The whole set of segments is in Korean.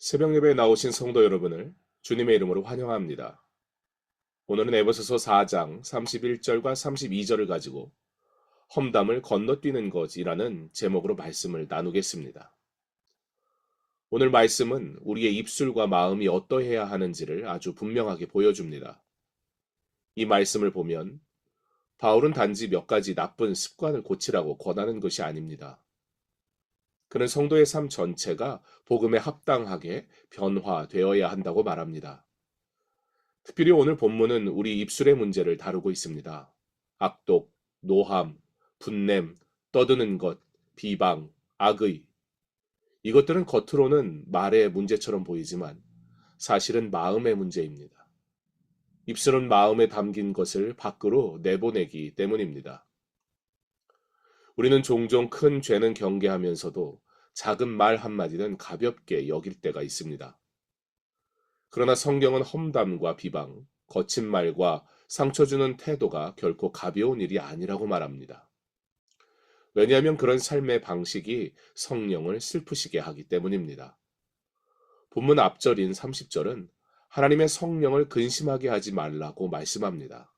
새벽 예배에 나오신 성도 여러분을 주님의 이름으로 환영합니다. 오늘은 에베소서 4장 31절과 32절을 가지고 험담을 건너뛰는 것이라는 제목으로 말씀을 나누겠습니다. 오늘 말씀은 우리의 입술과 마음이 어떠해야 하는지를 아주 분명하게 보여줍니다. 이 말씀을 보면 바울은 단지 몇 가지 나쁜 습관을 고치라고 권하는 것이 아닙니다. 그는 성도의 삶 전체가 복음에 합당하게 변화되어야 한다고 말합니다. 특별히 오늘 본문은 우리 입술의 문제를 다루고 있습니다. 악독, 노함, 분냄, 떠드는 것, 비방, 악의. 이것들은 겉으로는 말의 문제처럼 보이지만 사실은 마음의 문제입니다. 입술은 마음에 담긴 것을 밖으로 내보내기 때문입니다. 우리는 종종 큰 죄는 경계하면서도 작은 말 한마디는 가볍게 여길 때가 있습니다. 그러나 성경은 험담과 비방, 거친 말과 상처 주는 태도가 결코 가벼운 일이 아니라고 말합니다. 왜냐하면 그런 삶의 방식이 성령을 슬프시게 하기 때문입니다. 본문 앞절인 30절은 하나님의 성령을 근심하게 하지 말라고 말씀합니다.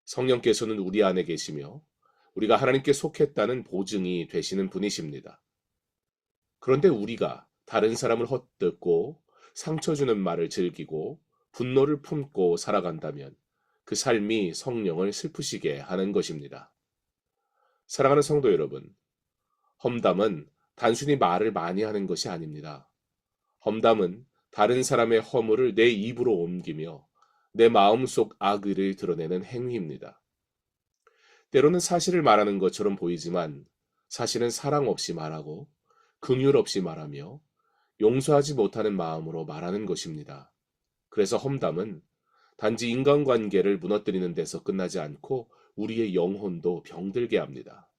성령께서는 우리 안에 계시며 우리가 하나님께 속했다는 보증이 되시는 분이십니다. 그런데 우리가 다른 사람을 헛듣고 상처 주는 말을 즐기고 분노를 품고 살아간다면 그 삶이 성령을 슬프시게 하는 것입니다. 사랑하는 성도 여러분, 험담은 단순히 말을 많이 하는 것이 아닙니다. 험담은 다른 사람의 허물을 내 입으로 옮기며 내 마음속 악의를 드러내는 행위입니다. 때로는 사실을 말하는 것처럼 보이지만 사실은 사랑 없이 말하고 긍휼 없이 말하며 용서하지 못하는 마음으로 말하는 것입니다. 그래서 험담은 단지 인간관계를 무너뜨리는 데서 끝나지 않고 우리의 영혼도 병들게 합니다.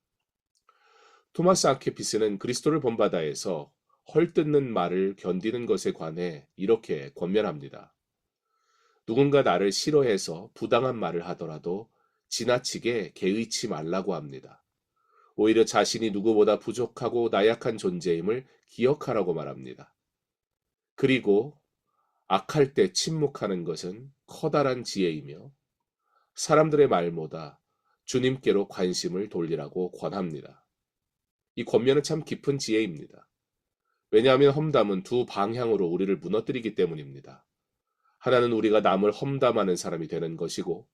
토마스 아퀴피스는 그리스도를 본받아에서 헐뜯는 말을 견디는 것에 관해 이렇게 권면합니다. 누군가 나를 싫어해서 부당한 말을 하더라도 지나치게 개의치 말라고 합니다. 오히려 자신이 누구보다 부족하고 나약한 존재임을 기억하라고 말합니다. 그리고 악할 때 침묵하는 것은 커다란 지혜이며 사람들의 말보다 주님께로 관심을 돌리라고 권합니다. 이 권면은 참 깊은 지혜입니다. 왜냐하면 험담은 두 방향으로 우리를 무너뜨리기 때문입니다. 하나는 우리가 남을 험담하는 사람이 되는 것이고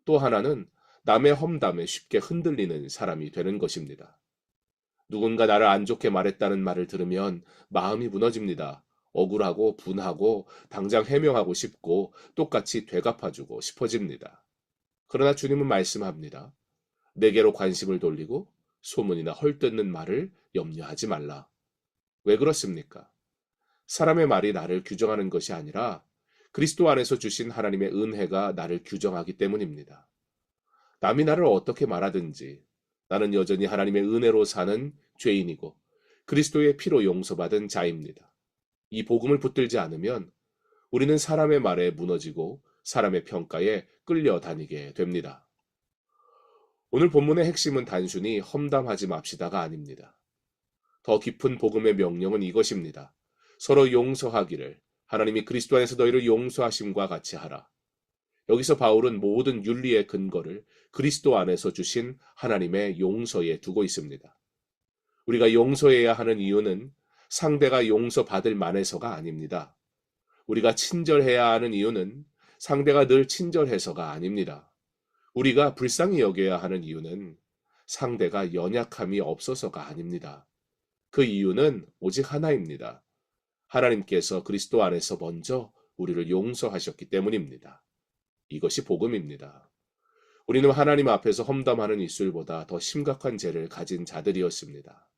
또 하나는 남의 험담에 쉽게 흔들리는 사람이 되는 것입니다. 누군가 나를 안 좋게 말했다는 말을 들으면 마음이 무너집니다. 억울하고 분하고 당장 해명하고 싶고 똑같이 되갚아주고 싶어집니다. 그러나 주님은 말씀합니다. 내게로 관심을 돌리고 소문이나 헐뜯는 말을 염려하지 말라. 왜 그렇습니까? 사람의 말이 나를 규정하는 것이 아니라 그리스도 안에서 주신 하나님의 은혜가 나를 규정하기 때문입니다. 남이 나를 어떻게 말하든지 나는 여전히 하나님의 은혜로 사는 죄인이고 그리스도의 피로 용서받은 자입니다. 이 복음을 붙들지 않으면 우리는 사람의 말에 무너지고 사람의 평가에 끌려다니게 됩니다. 오늘 본문의 핵심은 단순히 험담하지 맙시다가 아닙니다. 더 깊은 복음의 명령은 이것입니다. 서로 용서하기를 하나님이 그리스도 안에서 너희를 용서하심과 같이 하라. 여기서 바울은 모든 윤리의 근거를 그리스도 안에서 주신 하나님의 용서에 두고 있습니다. 우리가 용서해야 하는 이유는 상대가 용서받을 만해서가 아닙니다. 우리가 친절해야 하는 이유는 상대가 늘 친절해서가 아닙니다. 우리가 불쌍히 여겨야 하는 이유는 상대가 연약함이 없어서가 아닙니다. 그 이유는 오직 하나입니다. 하나님께서 그리스도 안에서 먼저 우리를 용서하셨기 때문입니다. 이것이 복음입니다. 우리는 하나님 앞에서 험담하는 입술보다 더 심각한 죄를 가진 자들이었습니다.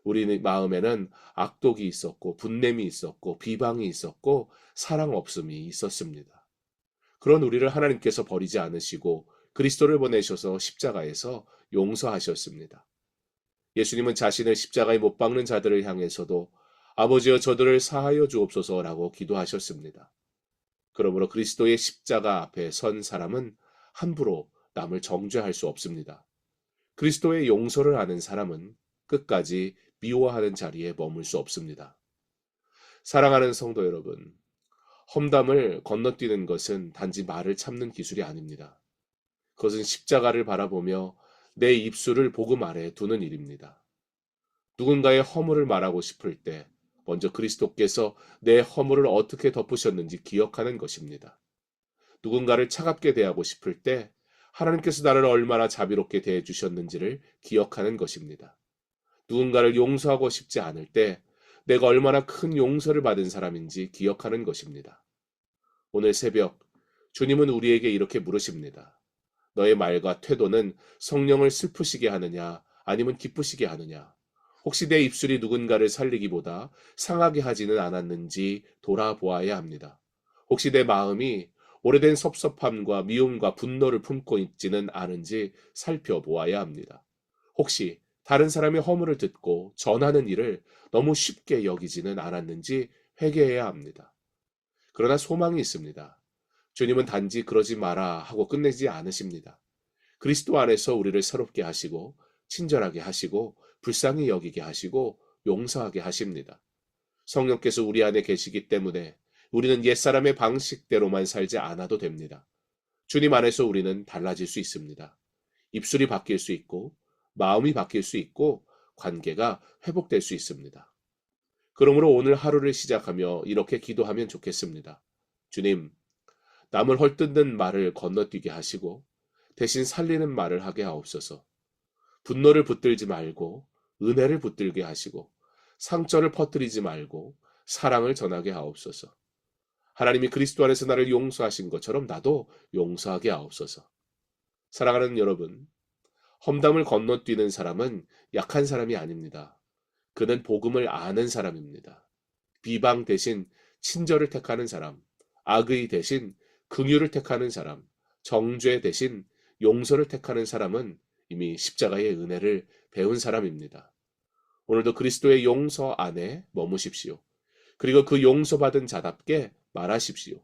우리 마음에는 악독이 있었고 분냄이 있었고 비방이 있었고 사랑 없음이 있었습니다. 그런 우리를 하나님께서 버리지 않으시고 그리스도를 보내셔서 십자가에서 용서하셨습니다. 예수님은 자신을 십자가에 못 박는 자들을 향해서도 아버지여 저들을 사하여 주옵소서라고 기도하셨습니다. 그러므로 그리스도의 십자가 앞에 선 사람은 함부로 남을 정죄할 수 없습니다. 그리스도의 용서를 아는 사람은 끝까지 미워하는 자리에 머물 수 없습니다. 사랑하는 성도 여러분, 험담을 건너뛰는 것은 단지 말을 참는 기술이 아닙니다. 그것은 십자가를 바라보며 내 입술을 복음 아래에 두는 일입니다. 누군가의 허물을 말하고 싶을 때 먼저 그리스도께서 내 허물을 어떻게 덮으셨는지 기억하는 것입니다. 누군가를 차갑게 대하고 싶을 때 하나님께서 나를 얼마나 자비롭게 대해 주셨는지를 기억하는 것입니다. 누군가를 용서하고 싶지 않을 때 내가 얼마나 큰 용서를 받은 사람인지 기억하는 것입니다. 오늘 새벽 주님은 우리에게 이렇게 물으십니다. 너의 말과 태도는 성령을 슬프시게 하느냐 아니면 기쁘시게 하느냐? 혹시 내 입술이 누군가를 살리기보다 상하게 하지는 않았는지 돌아보아야 합니다. 혹시 내 마음이 오래된 섭섭함과 미움과 분노를 품고 있지는 않은지 살펴보아야 합니다. 혹시 다른 사람의 허물을 듣고 전하는 일을 너무 쉽게 여기지는 않았는지 회개해야 합니다. 그러나 소망이 있습니다. 주님은 단지 그러지 마라 하고 끝내지 않으십니다. 그리스도 안에서 우리를 새롭게 하시고 친절하게 하시고 불쌍히 여기게 하시고 용서하게 하십니다. 성령께서 우리 안에 계시기 때문에 우리는 옛사람의 방식대로만 살지 않아도 됩니다. 주님 안에서 우리는 달라질 수 있습니다. 입술이 바뀔 수 있고 마음이 바뀔 수 있고 관계가 회복될 수 있습니다. 그러므로 오늘 하루를 시작하며 이렇게 기도하면 좋겠습니다. 주님, 남을 헐뜯는 말을 건너뛰게 하시고 대신 살리는 말을 하게 하옵소서. 분노를 붙들지 말고 은혜를 붙들게 하시고 상처를 퍼뜨리지 말고 사랑을 전하게 하옵소서. 하나님이 그리스도 안에서 나를 용서하신 것처럼 나도 용서하게 하옵소서. 사랑하는 여러분, 험담을 건너뛰는 사람은 약한 사람이 아닙니다. 그는 복음을 아는 사람입니다. 비방 대신 친절을 택하는 사람, 악의 대신 긍휼을 택하는 사람, 정죄 대신 용서를 택하는 사람은 이미 십자가의 은혜를 배운 사람입니다. 오늘도 그리스도의 용서 안에 머무십시오. 그리고 그 용서받은 자답게 말하십시오.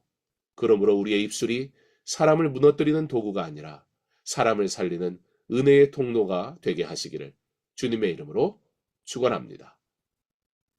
그러므로 우리의 입술이 사람을 무너뜨리는 도구가 아니라 사람을 살리는 은혜의 통로가 되게 하시기를 주님의 이름으로 축원합니다.